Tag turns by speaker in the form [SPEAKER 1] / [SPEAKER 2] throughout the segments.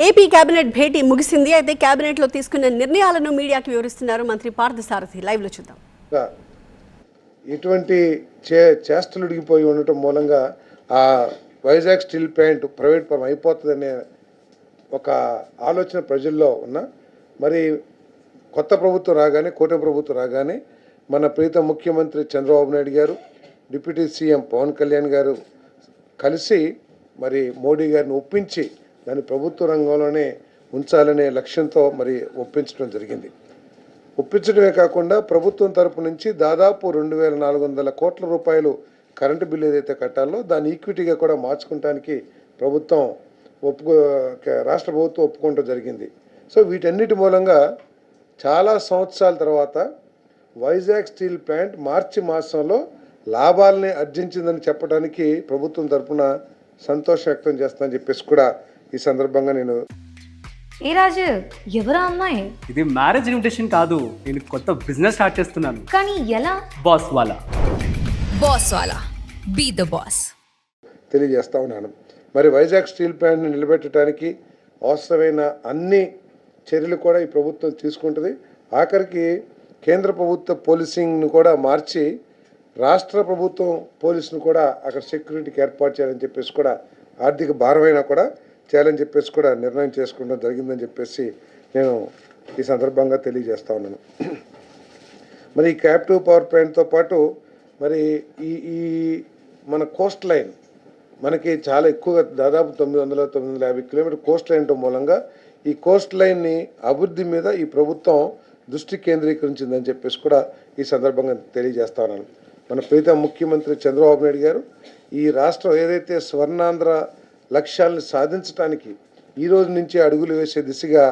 [SPEAKER 1] AP cabinet భేటీ ముగిసింది. అయితే cabinet లో తీసుకున్న నిర్ణయాలను మీడియాకి వివరిస్తున్నారు మంత్రి పార్థసారథి. లైవ్ లో చూద్దాం.
[SPEAKER 2] ఇటువంటి చేష్టలు ఉడిగిపోయి ఉండటం మూలంగా ఆ వైజాగ్ స్టీల్ ప్లాంట్ ప్రైవేట్ పరం అయిపోతుందనే ఒక ఆలోచన ప్రజల్లో ఉన్న మరి కొత్త ప్రభుత్వం రాగానే కూటమి ప్రభుత్వం రాగానే మన ప్రీతం ముఖ్యమంత్రి చంద్రబాబు నాయుడు గారు డిప్యూటీ సీఎం పవన్ కళ్యాణ్ గారు కలిసి మరి మోడీ గారిని ఒప్పించి దాన్ని ప్రభుత్వ రంగంలోనే ఉంచాలనే లక్ష్యంతో మరి ఒప్పించడం జరిగింది. ఒప్పించడమే కాకుండా ప్రభుత్వం తరపు నుంచి దాదాపు 2400 కోట్ల రూపాయలు కరెంటు బిల్లు ఏదైతే కట్టాలో దాన్ని ఈక్విటీగా కూడా మార్చుకోవడానికి రాష్ట్ర ప్రభుత్వం ఒప్పుకోవడం జరిగింది. సో వీటన్నిటి మూలంగా చాలా సంవత్సరాల తర్వాత వైజాగ్ స్టీల్ ప్లాంట్ మార్చి మాసంలో లాభాలని ఆర్జించిందని చెప్పడానికి ప్రభుత్వం తరఫున సంతోషం వ్యక్తం చేస్తానని చెప్పేసి కూడా ఈ సందర్భంగా నేను
[SPEAKER 3] ఏ రాజు ఎవరా అమ్మాయి?
[SPEAKER 4] ఇది మ్యారేజ్ ఇన్విటేషన్ కాదు, నేను కొత్త బిజినెస్ స్టార్ట్ చేస్తున్నాను.
[SPEAKER 3] కానీ ఎలా?
[SPEAKER 4] బాస్ వాలా
[SPEAKER 3] బీ ద బాస్
[SPEAKER 2] తెలియజేస్తా ఉన్నాను. మరి వైజాగ్ స్టీల్ ప్లాంట్ని నిలబెట్టడానికి అవసరమైన అన్ని చర్యలు కూడా ఈ ప్రభుత్వం తీసుకుంటుంది. ఆఖరికి కేంద్ర ప్రభుత్వ పోలీసింగ్ను కూడా మార్చి రాష్ట్ర ప్రభుత్వం పోలీసును కూడా అక్కడ సెక్యూరిటీకి ఏర్పాటు చేయాలని చెప్పేసి కూడా ఆర్థిక భారమైనా కూడా చేయాలని చెప్పేసి కూడా నిర్ణయం చేసుకోవడం జరిగిందని చెప్పేసి నేను ఈ సందర్భంగా తెలియజేస్తా ఉన్నాను. మరి ఈ క్యాప్టివ్ పవర్ ప్లాంట్తో పాటు మరి ఈ మన కోస్ట్ లైన్ మనకి చాలా ఎక్కువగా దాదాపు 950 కిలోమీటర్ కోస్ట్ లైన్ మూలంగా ఈ కోస్ట్ లైన్ని అభివృద్ధి మీద ఈ ప్రభుత్వం దృష్టి కేంద్రీకరించిందని చెప్పేసి కూడా ఈ సందర్భంగా తెలియజేస్తా ఉన్నాను. మన ప్రీతం ముఖ్యమంత్రి చంద్రబాబు నాయుడు గారు ఈ రాష్ట్రం ఏదైతే స్వర్ణాంధ్ర లక్ష్యాలను సాధించడానికి ఈ రోజు నుంచి అడుగులు వేసే దిశగా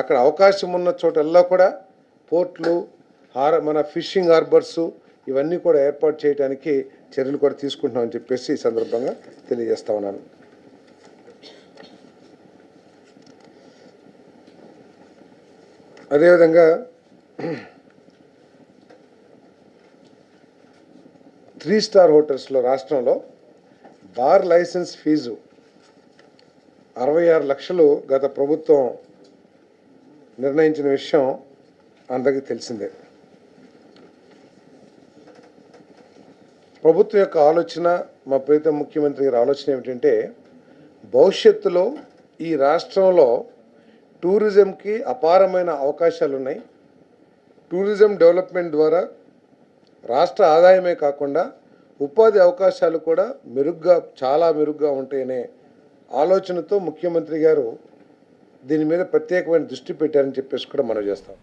[SPEAKER 2] అక్కడ అవకాశం ఉన్న చోటల్లా కూడా పోర్ట్లు మన ఫిషింగ్ హార్బర్సు ఇవన్నీ కూడా ఏర్పాటు చేయడానికి చర్యలు కూడా తీసుకుంటున్నామని చెప్పేసి ఈ సందర్భంగా తెలియజేస్తా ఉన్నాను. అదేవిధంగా 3 స్టార్ హోటల్స్లో రాష్ట్రంలో బార్ లైసెన్స్ ఫీజు 66 లక్షలు గత ప్రభుత్వం నిర్ణయించిన విషయం అందరికీ తెలిసిందే. ప్రభుత్వం యొక్క ఆలోచన, మా ప్రీతం ముఖ్యమంత్రి గారి ఆలోచన ఏమిటంటే భవిష్యత్తులో ఈ రాష్ట్రంలో టూరిజంకి అపారమైన అవకాశాలు ఉన్నాయి. టూరిజం డెవలప్మెంట్ ద్వారా రాష్ట్ర ఆదాయమే కాకుండా ఉపాధి అవకాశాలు కూడా చాలా మెరుగ్గా ఉంటాయనే ఆలోచనతో ముఖ్యమంత్రి గారు దీని మీద ప్రత్యేకమైన దృష్టి పెట్టారని చెప్పేసి కూడా మనం చేస్తాం.